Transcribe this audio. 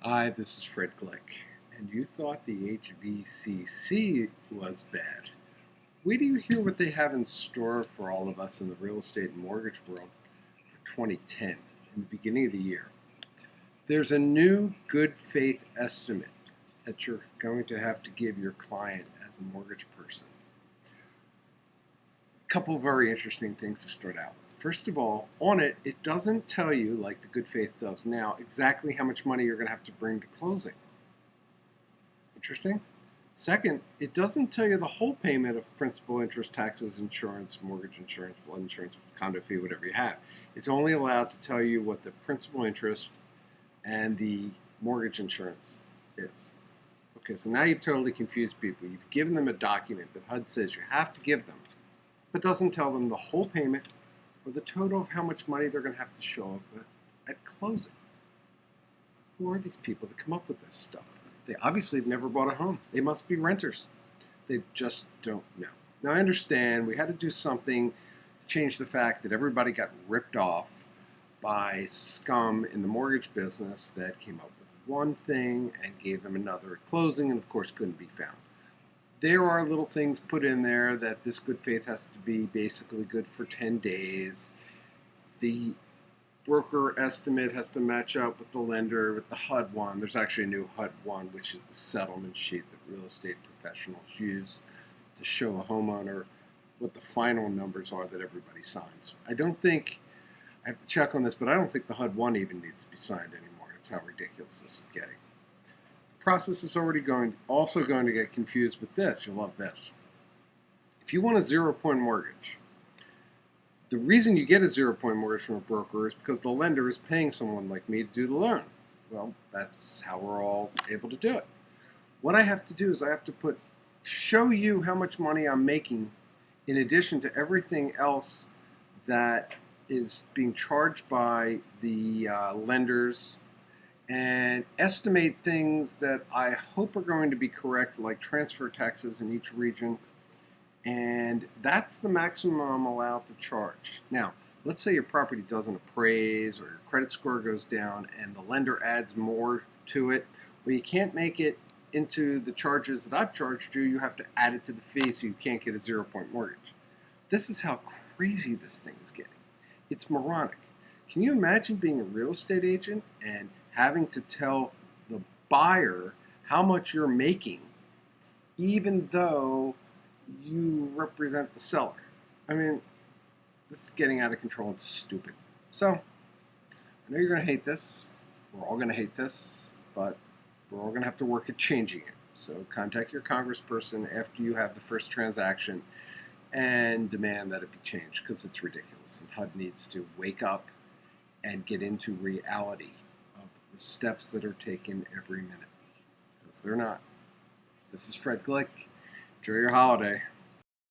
Hi, this is Fred Glick, and you thought the HVCC was bad. Wait till you hear what they have in store for all of us in the real estate and mortgage world for 2010, in the beginning of the year. There's a new good faith estimate that you're going to have to give your client as a mortgage person. A couple of very interesting things to start out with. First of all, on it, it doesn't tell you, like the good faith does now, exactly how much money you're going to have to bring to closing. Interesting. Second, it doesn't tell you the whole payment of principal, interest, taxes, insurance, mortgage insurance, flood insurance, condo fee, whatever you have. It's only allowed to tell you what the principal interest and the mortgage insurance is. Okay, so now you've totally confused people. You've given them a document that HUD says you have to give them, but doesn't tell them the whole payment or the total of how much money they're going to have to show up at closing. Who are these people that come up with this stuff? They obviously have never bought a home. They must be renters. They just don't know. Now, I understand we had to do something to change the fact that everybody got ripped off by scum in the mortgage business that came up with one thing and gave them another at closing and, of course, couldn't be found. There are little things put in there that this good faith has to be basically good for 10 days. The broker estimate has to match up with the lender, with the HUD one. There's actually a new HUD one, which is the settlement sheet that real estate professionals use to show a homeowner what the final numbers are that everybody signs. I have to check on this, but I don't think the HUD one even needs to be signed anymore. That's how ridiculous this is getting. The process is also going to get confused with this. You'll love this. If you want a 0-point mortgage, the reason you get a 0-point mortgage from a broker is because the lender is paying someone like me to do the loan. Well, that's how we're all able to do it. What I have to do is I have to show you how much money I'm making in addition to everything else that is being charged by the lenders, and estimate things that I hope are going to be correct, like transfer taxes in each region. And that's the maximum I'm allowed to charge. Now, let's say your property doesn't appraise or your credit score goes down and the lender adds more to it. Well, you can't make it into the charges that I've charged you. You have to add it to the fee, so you can't get a 0-point mortgage. This is how crazy this thing is getting. It's moronic. Can you imagine being a real estate agent and having to tell the buyer how much you're making, even though you represent the seller? I mean, this is getting out of control. It's stupid. So, I know you're going to hate this. We're all going to hate this, but we're all going to have to work at changing it. So contact your congressperson after you have the first transaction and demand that it be changed, because it's ridiculous. And HUD needs to wake up and get into reality of the steps that are taken every minute, because they're not. This is Fred Glick. Enjoy your holiday.